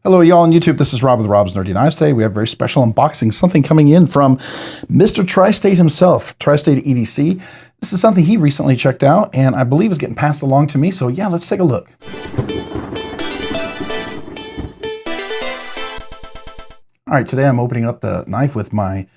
Hello, y'all on YouTube. This is Rob with Rob's Nerdy Knives. Today we have a very special unboxing, something coming in from Mr. Tri-State himself, Tri-State EDC. This is something he recently checked out, and I believe is getting passed along to me. So yeah, let's take a look. All right, today I'm opening up the knife with my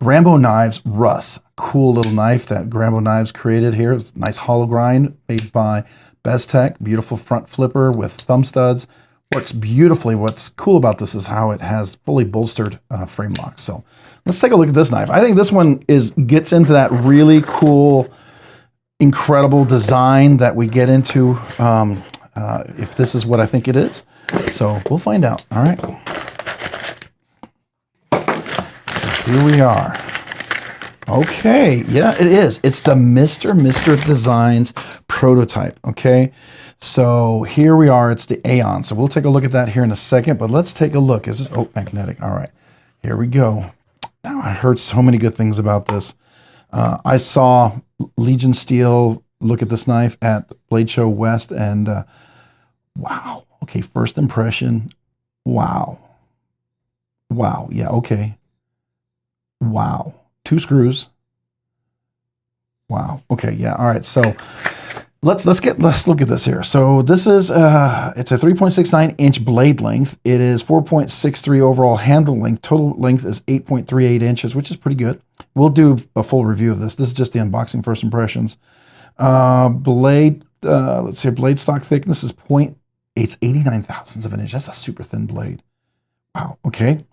Grambo Knives Russ. Cool little knife that Grambo Knives created here. It's a nice hollow grind made by Bestech. Beautiful front flipper with thumb studs. Works beautifully. What's cool about this is how it has fully bolstered frame lock. So let's take a look at this knife. I think this one gets into that really cool, incredible design that we get into if this is what I think it is. So we'll find out. All right. So here we are. Okay, yeah, it is. It's the Mr. Designs prototype, okay? So here we are, it's the Aeon. So we'll take a look at that here in a second, but let's take a look. Is this, oh, magnetic, all right. Here we go. Now, I heard so many good things about this. I saw Legion Steel look at this knife at the Blade Show West, and wow. Okay, first impression, wow. Wow, yeah, okay. Wow. 2 screws. Wow. Okay. Yeah. All right. So let's look at this here. So this is it's a 3.69 inch blade length. It is 4.63 overall handle length. Total length is 8.38 inches, which is pretty good. We'll do a full review of this. This is just the unboxing first impressions. Blade. Let's see. Blade stock thickness is it's 89 thousandths of an inch. That's a super thin blade. Wow. Okay.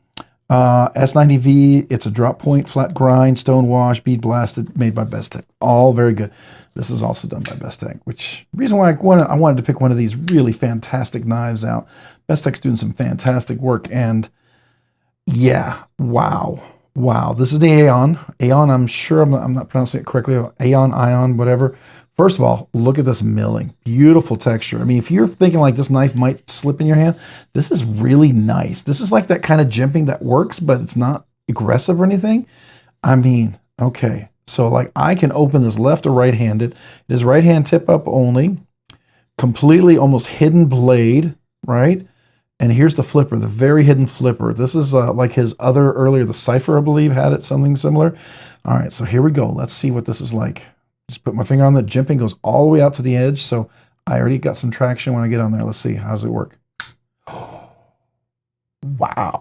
S90V, it's a drop point, flat grind, stone wash, bead blasted, made by Bestech. All very good. This is also done by Bestech, which reason why I wanted to pick one of these really fantastic knives out. Bestech's doing some fantastic work, and yeah, wow. Wow, this is the Aeon. Aeon, I'm sure I'm not pronouncing it correctly. Aeon, whatever. First of all, look at this milling. Beautiful texture. I mean, if you're thinking like this knife might slip in your hand, this is really nice. This is like that kind of jimping that works, but it's not aggressive or anything. I mean, okay. So like I can open this left or right-handed. It is right-hand tip up only. Completely almost hidden blade, right? And here's the flipper, the very hidden flipper. This is like his other earlier, the Cypher, I believe, had it, something similar. All right, so here we go. Let's see what this is like. Just put my finger on the jimping, goes all the way out to the edge. So I already got some traction when I get on there. Let's see, how does it work? Wow.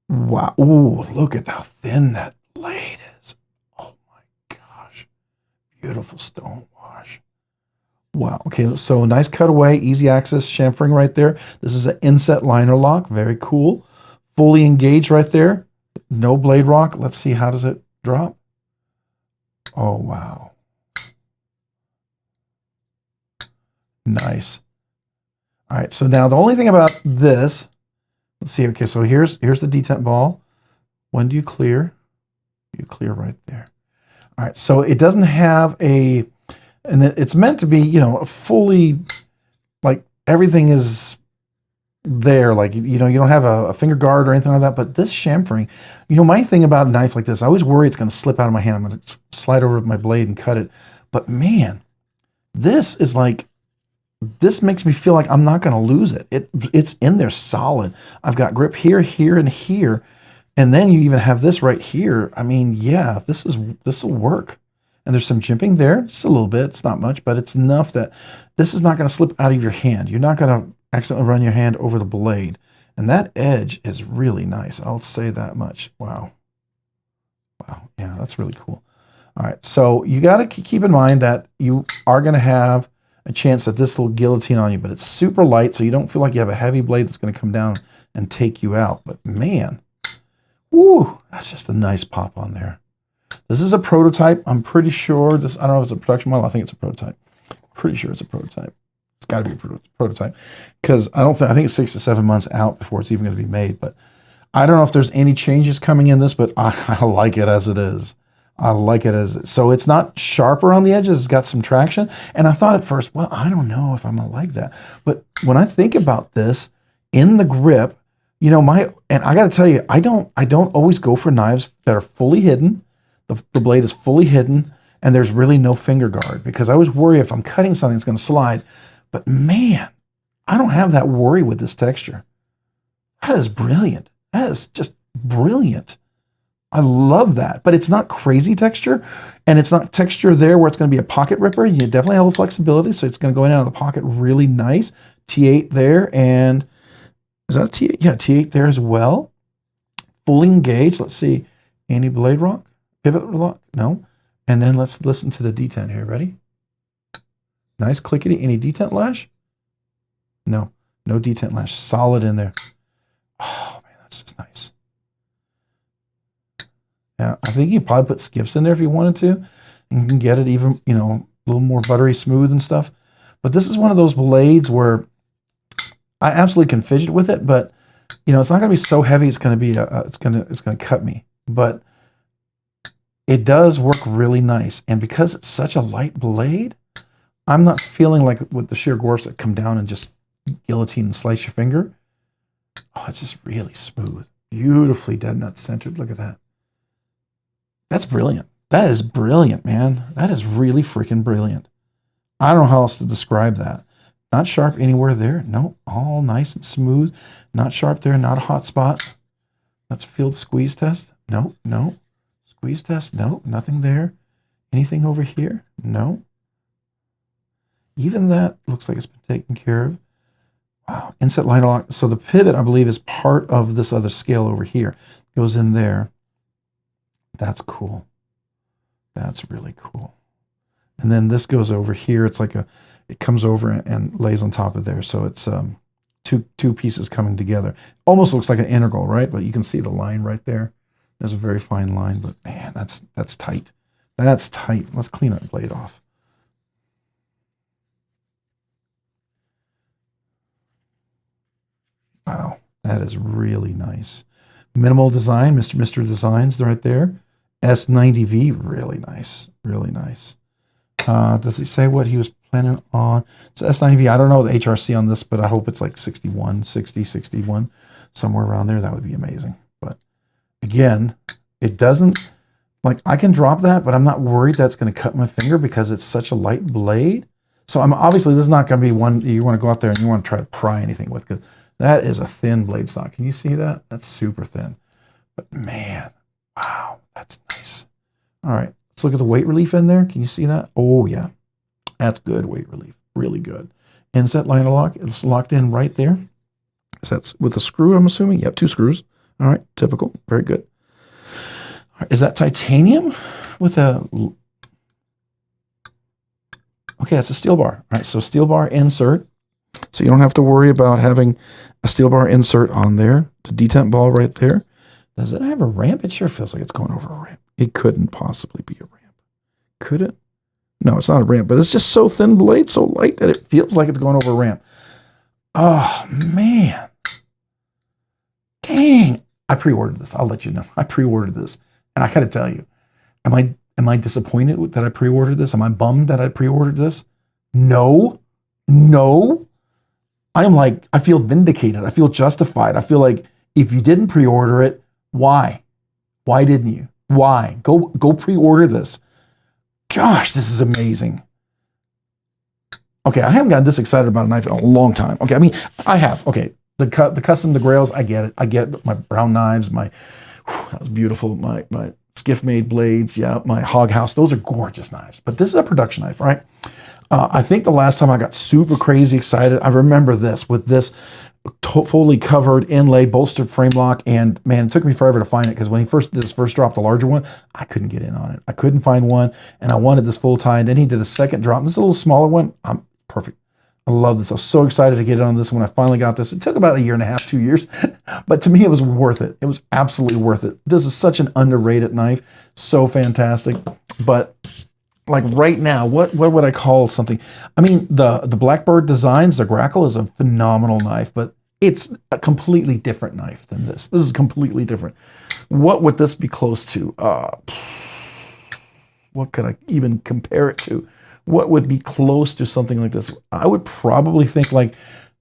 Wow. Ooh, look at how thin that blade is. Oh my gosh. Beautiful stone wash. Wow. Okay, so nice cutaway, easy access chamfering right there. This is an inset liner lock. Very cool. Fully engaged right there. No blade rock. Let's see, how does it drop? Oh, wow. Nice. All right, so now the only thing about this, let's see, okay, so here's the detent ball. When do you clear? You clear right there. All right, so it doesn't have and it's meant to be, you know, a fully, like everything is there, like, you know, you don't have a finger guard or anything like that, but this chamfering, you know, my thing about a knife like this, I always worry it's going to slip out of my hand. I'm going to slide over my blade and cut it. But man, this is like, this makes me feel like I'm not going to lose it. It's in there solid. I've got grip here, here, and here. And then you even have this right here. I mean, yeah, this will work. And there's some jimping there, just a little bit. It's not much, but it's enough that this is not going to slip out of your hand. You're not going to accidentally run your hand over the blade. And that edge is really nice. I'll say that much. Wow. Wow. Yeah, that's really cool. All right. So you got to keep in mind that you are going to have a chance that this will guillotine on you, but it's super light, so you don't feel like you have a heavy blade that's going to come down and take you out. But man, whoo, that's just a nice pop on there. This is a prototype. I'm pretty sure this, I don't know if it's a production model. I think it's a prototype. Pretty sure it's a prototype. It's got to be a prototype because I think it's 6 to 7 months out before it's even going to be made. But I don't know if there's any changes coming in this, but I like it as it is. I like it as so it's not sharper on the edges. It's got some traction. And I thought at first, well, I don't know if I'm gonna like that. But when I think about this in the grip, you know, and I got to tell you, I don't always go for knives that are fully hidden. The blade is fully hidden, and there's really no finger guard because I always worry if I'm cutting something that's going to slide. But man, I don't have that worry with this texture. That is brilliant. That is just brilliant. I love that, but it's not crazy texture, and it's not texture there where it's going to be a pocket ripper. You definitely have the flexibility, so it's going to go in and out of the pocket really nice. T8 there, and is that a T8? Yeah, T8 there as well. Fully engaged. Let's see. Any blade lock? Pivot lock? No. And then let's listen to the detent here. Ready? Nice clickety. Any detent lash? No. No detent lash. Solid in there. Oh, man, that's just nice. Yeah, I think you could probably put skiffs in there if you wanted to, and you can get it even, you know, a little more buttery smooth and stuff. But this is one of those blades where I absolutely can fidget with it, but you know, it's not going to be so heavy. It's going to be, it's going to cut me. But it does work really nice, and because it's such a light blade, I'm not feeling like with the sheer gorfs that come down and just guillotine and slice your finger. Oh, it's just really smooth, beautifully dead nut centered. Look at that. That's brilliant. That is brilliant, man. That is really freaking brilliant. I don't know how else to describe that. Not sharp anywhere there. No, all nice and smooth. Not sharp there, not a hot spot. Let's feel the squeeze test. No, no. Squeeze test. No, nothing there. Anything over here? No. Even that looks like it's been taken care of. Wow. Inset line lock. So the pivot, I believe, is part of this other scale over here. Goes in there. That's cool. That's really cool. And then this goes over here. It's like it comes over and lays on top of there. So it's two pieces coming together. Almost looks like an integral, right? But you can see the line right there. There's a very fine line, but man, that's tight. That's tight. Let's clean that blade off. Wow, that is really nice. Minimal design, Mr. Designs right there. S90V, really nice, really nice. Does he say what he was planning on? It's S90V. I don't know the HRC on this, but I hope it's like 61, 60, 61, somewhere around there. That would be amazing. But again, it doesn't, like I can drop that, but I'm not worried that's going to cut my finger because it's such a light blade. So I'm obviously, this is not going to be one you want to go out there and you want to try to pry anything with, because that is a thin blade stock. Can you see that? That's super thin. But man, wow, that's nice. All right, let's look at the weight relief in there. Can you see that? Oh yeah, that's good weight relief, really good. Inset line lock, it's locked in right there. So that's with a screw, I'm assuming. Yep, 2 screws. All right, typical, very good. All right, is that titanium with a, okay, that's a steel bar. All right, so steel bar insert. So you don't have to worry about having a steel bar insert on there. The detent ball right there. Does it have a ramp? It sure feels like it's going over a ramp. It couldn't possibly be a ramp. Could it? No, it's not a ramp, but it's just so thin blade, so light that it feels like it's going over a ramp. Oh, man. Dang. I pre-ordered this. I'll let you know. I pre-ordered this. And I got to tell you, am I disappointed that I pre-ordered this? Am I bummed that I pre-ordered this? No. No. I am like, I feel vindicated. I feel justified. I feel like if you didn't pre-order it, why? Why didn't you? Why? Go pre-order this. Gosh, this is amazing. Okay, I haven't gotten this excited about a knife in a long time. Okay, I mean, I have. Okay, the custom, the grails, I get it. I get my brown knives, that was beautiful. My skiff-made blades, yeah, my hog house. Those are gorgeous knives. But this is a production knife, right? I think the last time I got super crazy excited, I remember this with this fully covered, inlaid, bolstered frame lock, and man, it took me forever to find it because when he first dropped the larger one, I couldn't get in on it. I couldn't find one, and I wanted this full tie. And then he did a second drop. This is a little smaller one. I'm perfect. I love this. I was so excited to get it on this when I finally got this. It took about 1.5 years, 2 years, but to me, it was worth it. It was absolutely worth it. This is such an underrated knife. So fantastic. But like right now, what would I call something? I mean, the Blackbird Designs, the Grackle is a phenomenal knife, but it's a completely different knife than this. This is completely different. What would this be close to? What could I even compare it to? What would be close to something like this? I would probably think like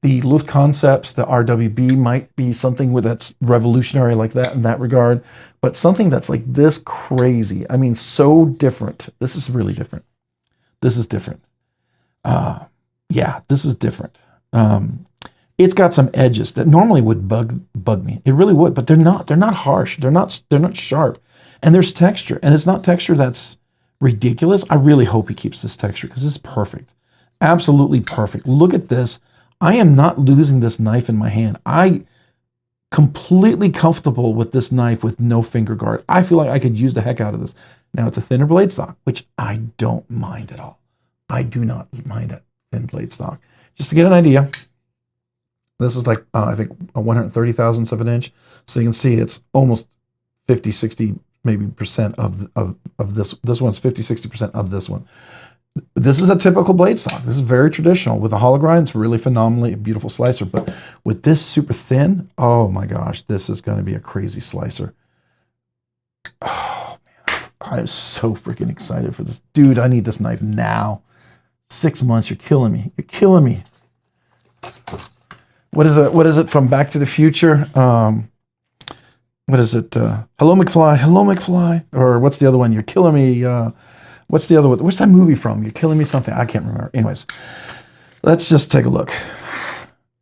the Luft Concepts, the RWB might be something that's revolutionary like that in that regard, but something that's like this crazy. I mean, so different. This is really different. This is different. Yeah, this is different. it's got some edges that normally would bug me. It really would, but they're not. They're not harsh. They're not sharp. And there's texture, and it's not texture that's ridiculous. I really hope he keeps this texture because this is perfect. Absolutely perfect. Look at this. I am not losing this knife in my hand. I completely comfortable with this knife with no finger guard. I feel like I could use the heck out of this. Now it's a thinner blade stock, which I don't mind at all. I do not mind a thin blade stock. Just to get an idea, this is like, I think a 130 thousandths of an inch. So you can see it's almost 50, 60, maybe percent of this. This one's 50, 60% of this one. This is a typical blade stock. This is very traditional. With a hollow grind, it's really phenomenally a beautiful slicer. But with this super thin, oh my gosh, this is going to be a crazy slicer. Oh man, I'm so freaking excited for this. Dude, I need this knife now. 6 months, you're killing me. You're killing me. What is it? What is it from Back to the Future? What is it? Hello, McFly. Hello, McFly. Or what's the other one? You're killing me. What's the other one? What's that movie from? You're killing me something. I can't remember. Anyways, let's just take a look.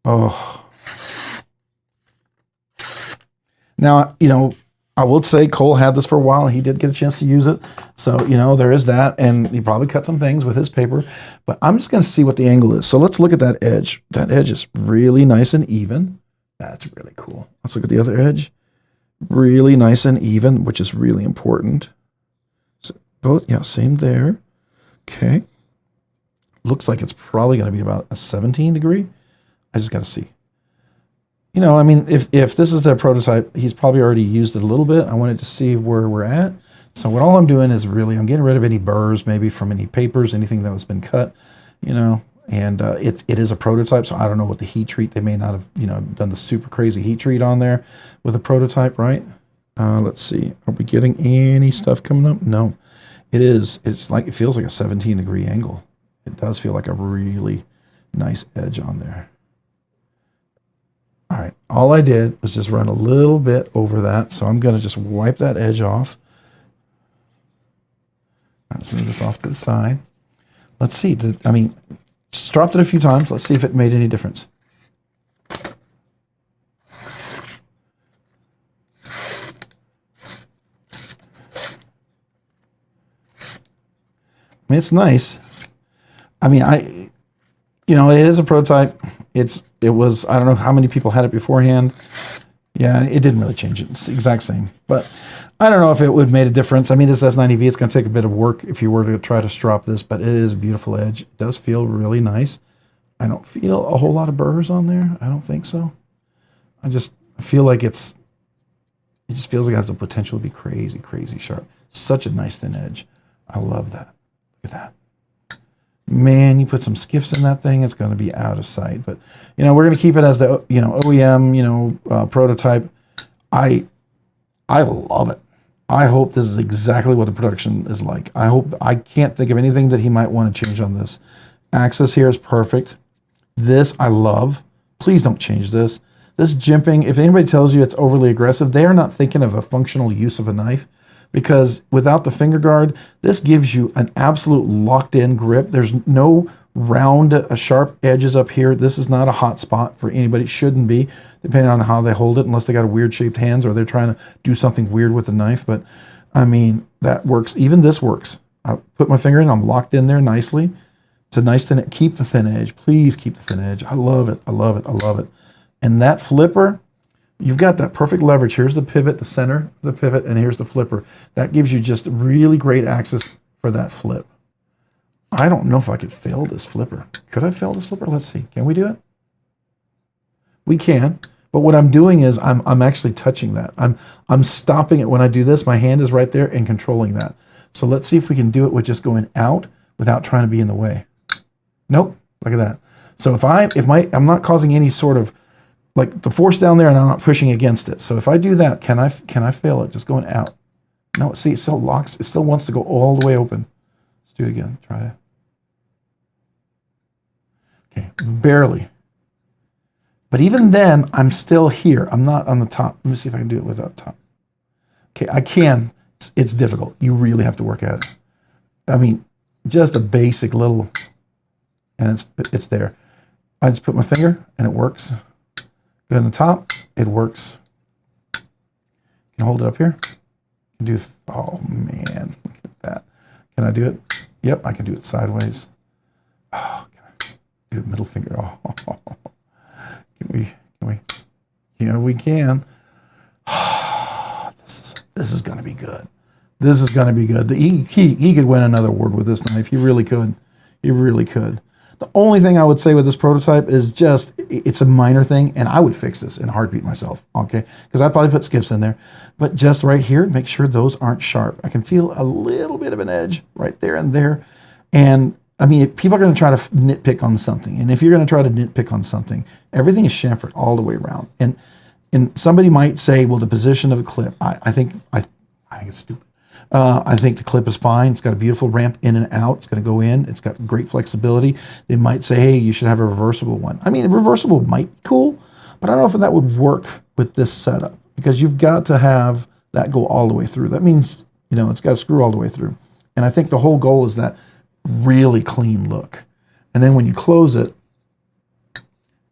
Oh. Now, you know, I will say Cole had this for a while. He did get a chance to use it. So, you know, there is that. And he probably cut some things with his paper. But I'm just going to see what the angle is. So let's look at that edge. That edge is really nice and even. That's really cool. Let's look at the other edge. Really nice and even, which is really important. So both, yeah, same there. Okay. Looks like it's probably going to be about a 17 degree. I just got to see. You know, I mean, if this is their prototype, he's probably already used it a little bit. I wanted to see where we're at. So what all I'm doing is really, I'm getting rid of any burrs, maybe from any papers, anything that has been cut, you know, and it is a prototype. So I don't know what the heat treat, they may not have, you know, done the super crazy heat treat on there with a prototype, right? Let's see, are we getting any stuff coming up? No, it is. It's like, it feels like a 17 degree angle. It does feel like a really nice edge on there. All right, all I did was just run a little bit over that, so I'm going to just wipe that edge off. Let's move this off to the side. Let's see. I mean, just dropped it a few times. Let's see if it made any difference. I mean, it's nice. I mean, you know, it is a prototype. It was, I don't know how many people had it beforehand. Yeah, it didn't really change it. It's the exact same. But I don't know if it would have made a difference. I mean, this S90V, it's going to take a bit of work if you were to try to strop this, but it is a beautiful edge. It does feel really nice. I don't feel a whole lot of burrs on there. I don't think so. I feel like it just feels like it has the potential to be crazy, crazy sharp. Such a nice thin edge. I love that. Look at that. Man, you put some skiffs in that thing, it's going to be out of sight. But, you know, we're going to keep it as the, you know, OEM, you know, prototype. I love it. I hope this is exactly what the production is like. I can't think of anything that he might want to change on this. Axis here is perfect. This I love. Please don't change this. This jimping, if anybody tells you it's overly aggressive, they are not thinking of a functional use of a knife. Because without the finger guard, this gives you an absolute locked-in grip. There's no round, sharp edges up here. This is not a hot spot for anybody. It shouldn't be, depending on how they hold it, unless they got weird-shaped hands or they're trying to do something weird with the knife. But, I mean, that works. Even this works. I put my finger in. I'm locked in there nicely. It's a nice thin. Keep the thin edge. Please keep the thin edge. I love it. I love it. I love it. And that flipper, you've got that perfect leverage. Here's the pivot, the center of the pivot, and here's the flipper. That gives you just really great access for that flip. I don't know if I could fail this flipper. Could I fail this flipper? Let's see. Can we do it? We can. But what I'm doing is I'm actually touching that. I'm stopping it when I do this. My hand is right there and controlling that. So let's see if we can do it with just going out without trying to be in the way. Nope. Look at that. So I'm not causing any sort of, like, the force down there, and I'm not pushing against it. So if I do that, can I fail it? Just going out. No, see, it still locks. It still wants to go all the way open. Let's do it again. Try to. Okay, barely. But even then, I'm still here. I'm not on the top. Let me see if I can do it without top. Okay, I can. It's difficult. You really have to work at it. I mean, just a basic little, and it's there. I just put my finger, and it works. Good on the top. It works. You can hold it up here. Do, oh man, look at that. Can I do it? Yep, I can do it sideways. Oh, can I do it middle finger? Oh, can we? Yeah, we can. This is going to be good. This is going to be good. He could win another award with this knife. He really could. He really could. The only thing I would say with this prototype is just, it's a minor thing, and I would fix this in a heartbeat myself, okay? Because I'd probably put skiffs in there. But just right here, make sure those aren't sharp. I can feel a little bit of an edge right there and there. And I mean, people are going to try to nitpick on something. And if you're going to try to nitpick on something, everything is chamfered all the way around. And somebody might say, well, the position of the clip, I think it's stupid. I think the clip is fine. It's got a beautiful ramp in and out. It's going to go in. It's got great flexibility. They might say, hey, you should have a reversible one. I mean, a reversible might be cool, but I don't know if that would work with this setup, because you've got to have that go all the way through. That means, you know, it's got to screw all the way through. And I think the whole goal is that really clean look. And then when you close it,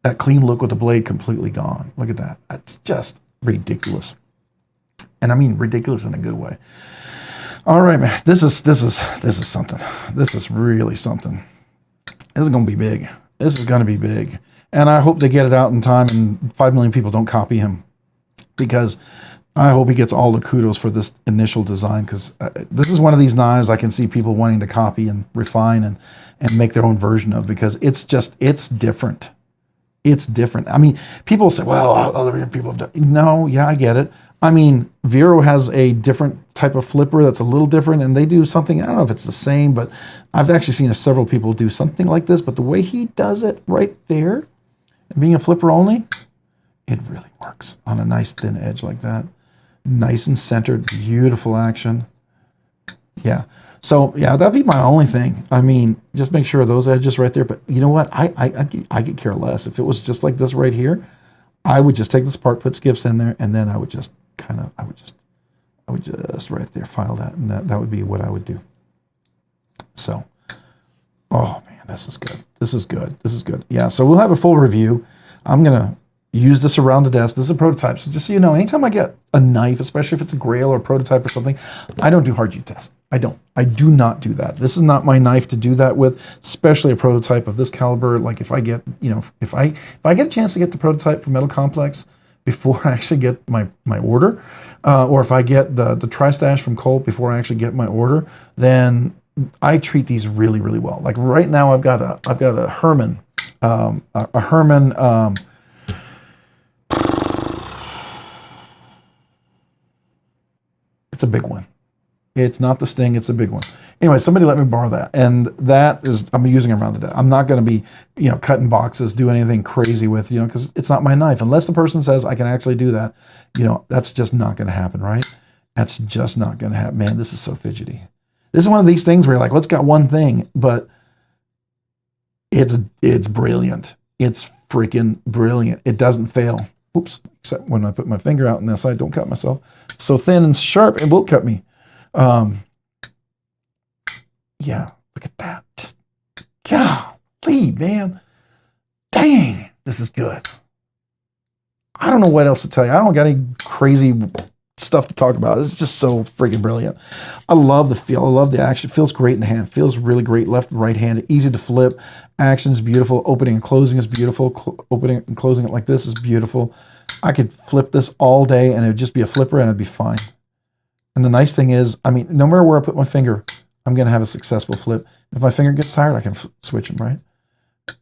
that clean look with the blade completely gone. Look at that. That's just ridiculous. And I mean ridiculous in a good way. All right, man. This is something. This is really something. This is going to be big. This is going to be big. And I hope they get it out in time and 5 million people don't copy him, because I hope he gets all the kudos for this initial design, because this is one of these knives I can see people wanting to copy and refine and make their own version of, because it's different. It's different. I mean, people say, well, other people have done. No, yeah, I get it. I mean, Vero has a different type of flipper that's a little different, and they do something, I don't know if it's the same, but I've actually seen several people do something like this, but the way he does it right there, and being a flipper only, it really works on a nice thin edge like that. Nice and centered, beautiful action. Yeah. So yeah, that'd be my only thing. I mean, just make sure those edges right there. But you know what? I could care less. If it was just like this right here, I would just take this apart, put skiffs in there, and then I would just right there file that, and that would be what I would do. So, oh man, this is good. This is good. This is good. Yeah. So we'll have a full review. I'm gonna use this around the desk. This is a prototype. So just so you know, anytime I get a knife, especially if it's a grail or a prototype or something, I don't do hard G test. I do not do that. This is not my knife to do that with, especially a prototype of this caliber. Like if I get, you know, if I get a chance to get the prototype from Metal Complex before I actually get my order, or if I get the Tri-Stash from Colt before I actually get my order, then I treat these really, really well. Like right now, I've got a Herman, it's a big one. It's not the Sting, it's a big one. Anyway, somebody let me borrow that. And that is, I'm using it around the day. I'm not going to be, you know, cutting boxes, do anything crazy with, you know, because it's not my knife. Unless the person says I can actually do that, you know, that's just not going to happen, right? That's just not going to happen. Man, this is so fidgety. This is one of these things where you're like, well, it's got one thing, but it's brilliant. It's freaking brilliant. It doesn't fail. Oops, except when I put my finger out on this side, don't cut myself. So thin and sharp, it will cut me. Yeah, look at that. Just, golly, man. Dang, this is good. I don't know what else to tell you. I don't got any crazy stuff to talk about. It's just so freaking brilliant. I love the feel. I love the action. It feels great in the hand. It feels really great left and right handed. Easy to flip. Action is beautiful. Opening and closing is beautiful. Opening and closing it like this is beautiful. I could flip this all day and it would just be a flipper and it'd be fine. And the nice thing is, I mean, no matter where I put my finger, I'm going to have a successful flip. If my finger gets tired, I can switch them, right?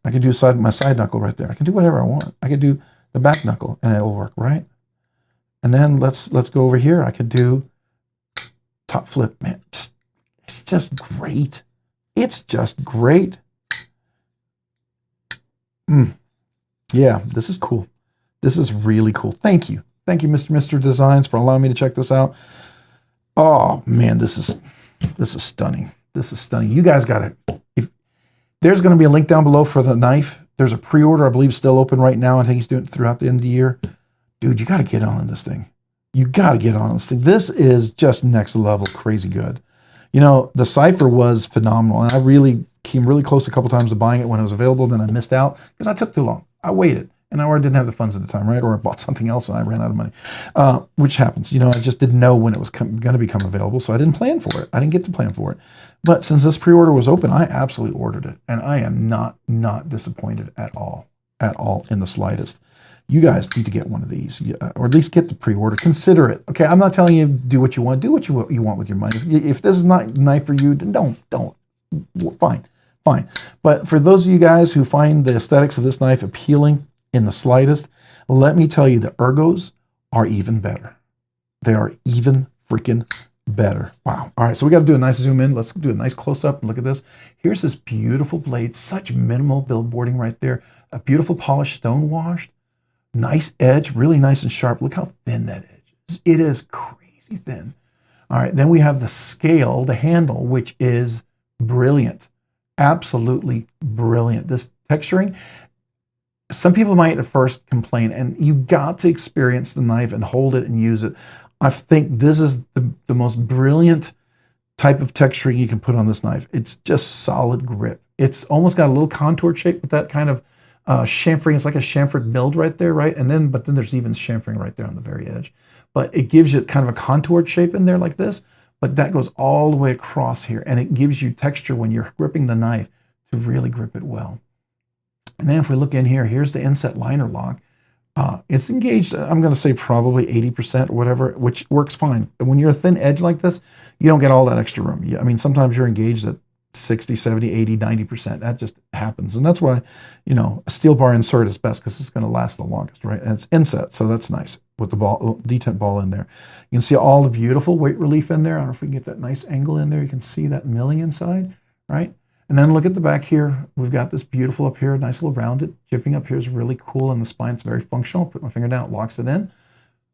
I can do my side knuckle right there. I can do whatever I want. I can do the back knuckle and it'll work, right? And then let's go over here. I could do top flip, man. It's just great. It's just great. Yeah, this is cool. This is really cool. Thank you. Thank you, Mr. Designs, for allowing me to check this out. Oh man, this is stunning. This is stunning. You guys got to, if there's going to be a link down below for the knife. There's a pre-order, I believe, still open right now. I think he's doing it throughout the end of the year. Dude, you got to get on this thing. You got to get on this thing. This is just next level crazy good. You know, the Cypher was phenomenal, and I really came really close a couple times to buying it when it was available. Then I missed out because I took too long. I waited. and or I didn't have the funds at the time, right? Or I bought something else and I ran out of money, which happens. You know, I just didn't know when it was going to become available, so I didn't plan for it. I didn't get to plan for it. But since this pre-order was open, I absolutely ordered it, and I am not disappointed at all in the slightest. You guys need to get one of these, or at least get the pre-order. Consider it. Okay, I'm not telling you do what you want. Do what you want with your money. If this is not a knife for you, then don't. Fine. But for those of you guys who find the aesthetics of this knife appealing in the slightest, let me tell you, the ergos are even better. They are even freaking better. Wow. All right, so we got to do a nice zoom in. Let's do a nice close-up and look at this. Here's this beautiful blade, such minimal billboarding right there. A beautiful polished stone washed. Nice edge, really nice and sharp. Look how thin that edge is. It is crazy thin. All right, then we have the scale, the handle, which is brilliant. Absolutely brilliant. This texturing, some people might at first complain, and you got to experience the knife and hold it and use it. I think this is the most brilliant type of texturing you can put on this knife. It's just solid grip. It's almost got a little contour shape with that kind of chamfering. It's like a chamfered milled right there, right? But then there's even chamfering right there on the very edge. But it gives you kind of a contoured shape in there like this. But that goes all the way across here, and it gives you texture when you're gripping the knife to really grip it well. And then if we look in here, here's the inset liner lock. It's engaged, I'm going to say probably 80% or whatever, which works fine. When you're a thin edge like this, you don't get all that extra room. I mean, sometimes you're engaged at 60, 70, 80, 90%. That just happens. And that's why, you know, a steel bar insert is best because it's going to last the longest, right? And it's inset, so that's nice with the ball, detent ball in there. You can see all the beautiful weight relief in there. I don't know if we can get that nice angle in there. You can see that milling inside, right? And then look at the back here. We've got this beautiful up here, nice little rounded. Jipping up here is really cool in the spine. It's very functional. Put my finger down, it locks it in.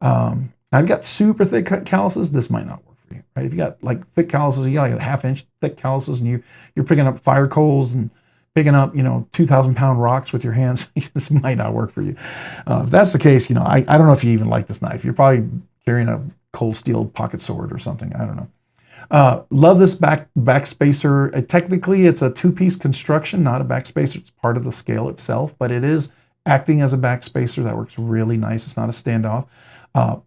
I've got super thick calluses. This might not work for you, right? If you got like thick calluses, you got like a half-inch thick calluses, and you're picking up fire coals and picking up, 2,000-pound rocks with your hands, this might not work for you. If that's the case, I don't know if you even like this knife. You're probably carrying a cold steel pocket sword or something. I don't know. Love this back spacer. Technically, it's a two-piece construction, not a back spacer. It's part of the scale itself, but it is acting as a back spacer. That works really nice. It's not a standoff.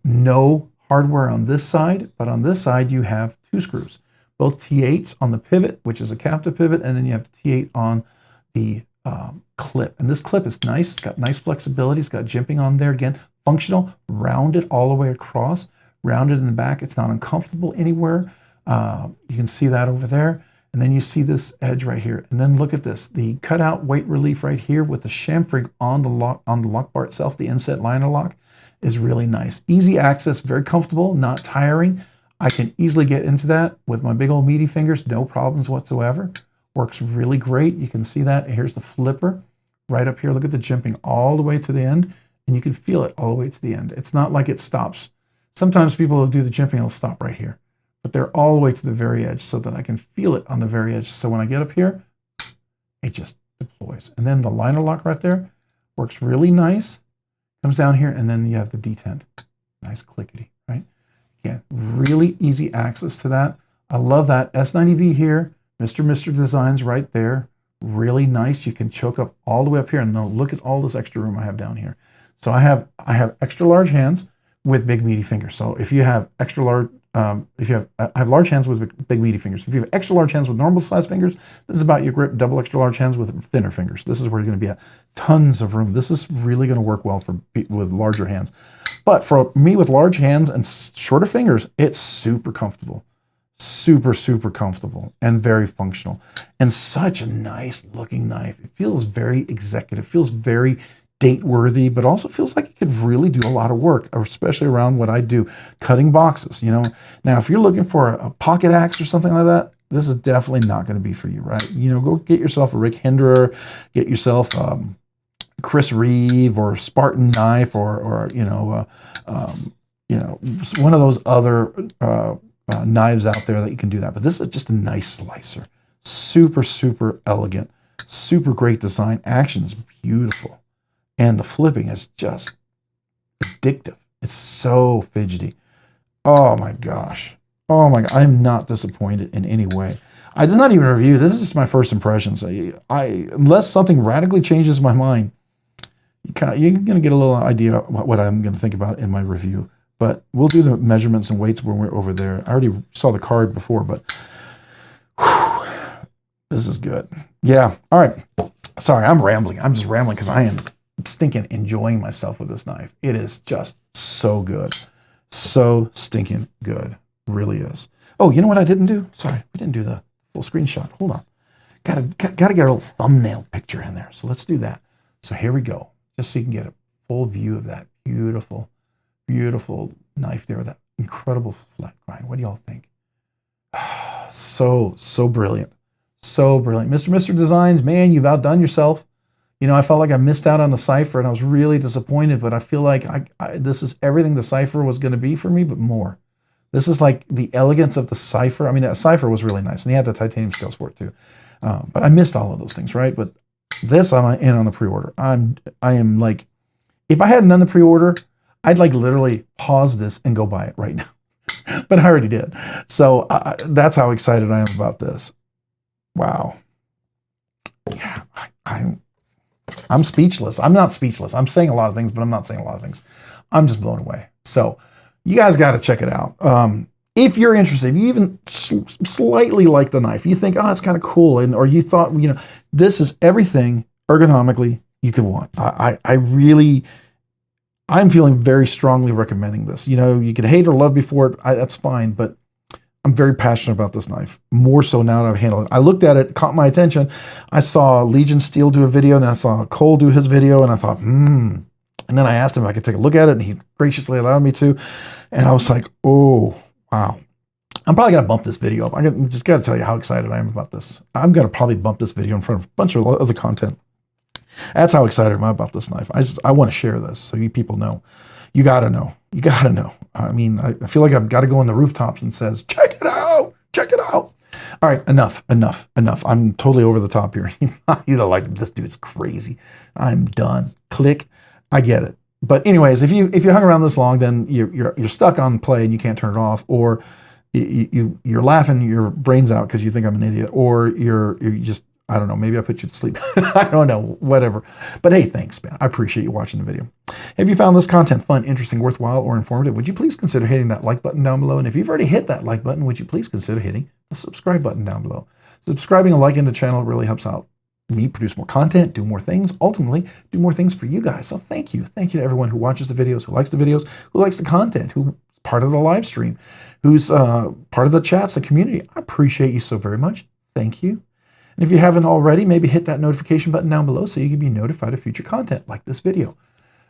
No hardware on this side, but on this side, you have two screws. Both T8s on the pivot, which is a captive pivot, and then you have the T8 on the clip. And this clip is nice. It's got nice flexibility. It's got jimping on there. Again, functional, rounded all the way across, rounded in the back. It's not uncomfortable anywhere. You can see that over there. And then you see this edge right here. And then look at this, the cutout weight relief right here with the chamfering on the lock bar itself, the inset liner lock, is really nice. Easy access, very comfortable, not tiring. I can easily get into that with my big old meaty fingers, no problems whatsoever. Works really great. You can see that. Here's the flipper right up here. Look at the jimping all the way to the end, and you can feel it all the way to the end. It's not like it stops. Sometimes people will do the jimping, it'll stop right here, but they're all the way to the very edge so that I can feel it on the very edge. So when I get up here, it just deploys. And then the liner lock right there works really nice. Comes down here, and then you have the detent. Nice clickety, right? Again, really easy access to that. I love that S90V here. Mr. Designs right there. Really nice. You can choke up all the way up here, and now look at all this extra room I have down here. So I have extra large hands with big meaty fingers. So if you have extra large, I have large hands with big meaty fingers. If you have extra large hands with normal size fingers, this is about your grip. Double extra large hands with thinner fingers. This is where you're going to be at. Tons of room. This is really going to work well with larger hands. But for me with large hands and shorter fingers, it's super comfortable. Super, super comfortable and very functional. And such a nice looking knife. It feels very executive, feels very date worthy, but also feels like it could really do a lot of work, especially around what I do, cutting boxes. Now if you're looking for a pocket axe or something like that, this is definitely not going to be for you, right? Go get yourself a Rick Hinderer, get yourself Chris Reeve or Spartan knife, or one of those other knives out there that you can do that. But this is just a nice slicer. Super, super elegant, super great design. Action is beautiful. And the flipping is just addictive. It's so fidgety. Oh my gosh. Oh my God. I'm not disappointed in any way. I did not even review. This is just my first impressions. Unless something radically changes my mind, you're going to get a little idea of what I'm going to think about in my review. But we'll do the measurements and weights when we're over there. I already saw the card before, but whew, this is good. Yeah. All right. Sorry, I'm rambling. I'm just rambling because I am stinking enjoying myself with this knife. It is just so good. So stinking good. Really is. Oh, you know what I didn't do? Sorry, we didn't do the full screenshot. Hold on. Gotta get a little thumbnail picture in there. So let's do that. So here we go. Just so you can get a full view of that beautiful, beautiful knife there with that incredible flat grind. What do y'all think? So brilliant. So brilliant. Mr. Designs, man, you've outdone yourself. You know, I felt like I missed out on the cipher and I was really disappointed, but I feel like this is everything the cipher was going to be for me, but more. This is like the elegance of the cipher. I mean, that cipher was really nice and he had the titanium scales for it too. But I missed all of those things, right? But this, I'm in on the pre-order. I am like, if I hadn't done the pre-order, I'd like literally pause this and go buy it right now. But I already did. So that's how excited I am about this. Wow. Yeah, I'm speechless. I'm not speechless. I'm saying a lot of things, but I'm not saying a lot of things. I'm just blown away. So you guys got to check it out. If you're interested, if you even slightly like the knife, you think, oh, it's kind of cool, and or you thought, you know, this is everything ergonomically you could want. I'm feeling very strongly recommending this. You know, you can hate or love me for it. That's fine, but I'm very passionate about this knife, more so now that I've handled it. I looked at it, caught my attention. I saw Legion Steel do a video, and then I saw Cole do his video, and I thought, And then I asked him if I could take a look at it, and he graciously allowed me to. And I was like, oh, wow. I'm probably going to bump this video up. I just got to tell you how excited I am about this. I'm going to probably bump this video in front of a bunch of other content. That's how excited I am about this knife. I want to share this so you people know. You got to know. You got to know. I mean, I feel like I've got to go on the rooftops and says, check it out. Check it out. All right, enough. I'm totally over the top here. You're like, this dude's crazy. I'm done. Click. I get it. But anyways, if you hung around this long, then you're stuck on play and you can't turn it off, or you're laughing your brains out because you think I'm an idiot, or you're just, I don't know, maybe I put you to sleep. I don't know, whatever. But hey, thanks, man. I appreciate you watching the video. If you found this content fun, interesting, worthwhile, or informative, would you please consider hitting that like button down below? And if you've already hit that like button, would you please consider hitting the subscribe button down below? Subscribing and liking the channel really helps out me produce more content, do more things, ultimately do more things for you guys. So thank you. Thank you to everyone who watches the videos, who likes the videos, who likes the content, who's part of the live stream, who's part of the chats, the community. I appreciate you so very much. Thank you. And if you haven't already, maybe hit that notification button down below so you can be notified of future content like this video.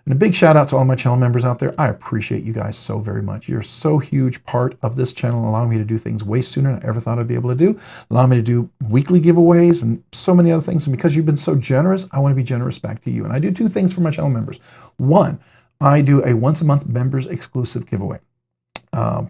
And a big shout out to all my channel members out there. I appreciate you guys so very much. You're so huge part of this channel, allowing me to do things way sooner than I ever thought I'd be able to do, allowing me to do weekly giveaways and so many other things. And because you've been so generous, I want to be generous back to you. And I do two things for my channel members. One, I do a once a month members exclusive giveaway.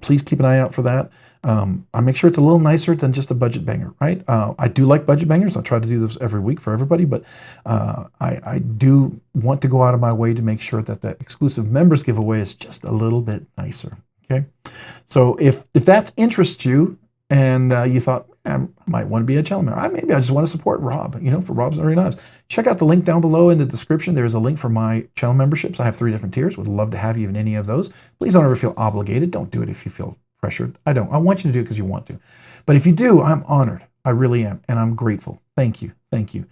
Please keep an eye out for that. I make sure it's a little nicer than just a budget banger, right? I do like budget bangers. I try to do this every week for everybody, but I do want to go out of my way to make sure that the exclusive members giveaway is just a little bit nicer, okay? So if that interests you and you thought, I might want to be a channel member, maybe I just want to support Rob, you know, for Rob's Nerdy Knives. Check out the link down below in the description. There's a link for my channel memberships. I have 3 different tiers. Would love to have you in any of those. Please don't ever feel obligated. Don't do it if you feel pressured. I don't. I want you to do it because you want to. But if you do, I'm honored. I really am. And I'm grateful. Thank you. Thank you.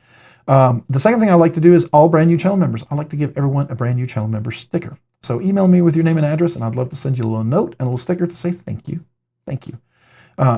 The second thing I like to do is all brand new channel members. I like to give everyone a brand new channel member sticker. So email me with your name and address, and I'd love to send you a little note and a little sticker to say thank you. Thank you.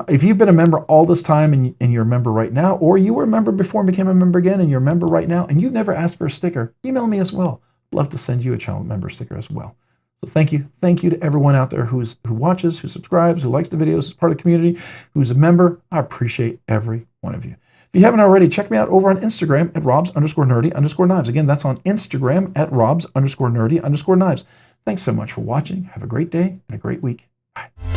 If you've been a member all this time and you're a member right now, or you were a member before and became a member again and you're a member right now and you've never asked for a sticker, email me as well. Love to send you a channel member sticker as well. So thank you. Thank you to everyone out there who watches, who subscribes, who likes the videos, is part of the community, who's a member. I appreciate every one of you. If you haven't already, check me out over on Instagram at robs_nerdy_knives. Again, that's on Instagram at robs_nerdy_knives. Thanks so much for watching. Have a great day and a great week. Bye.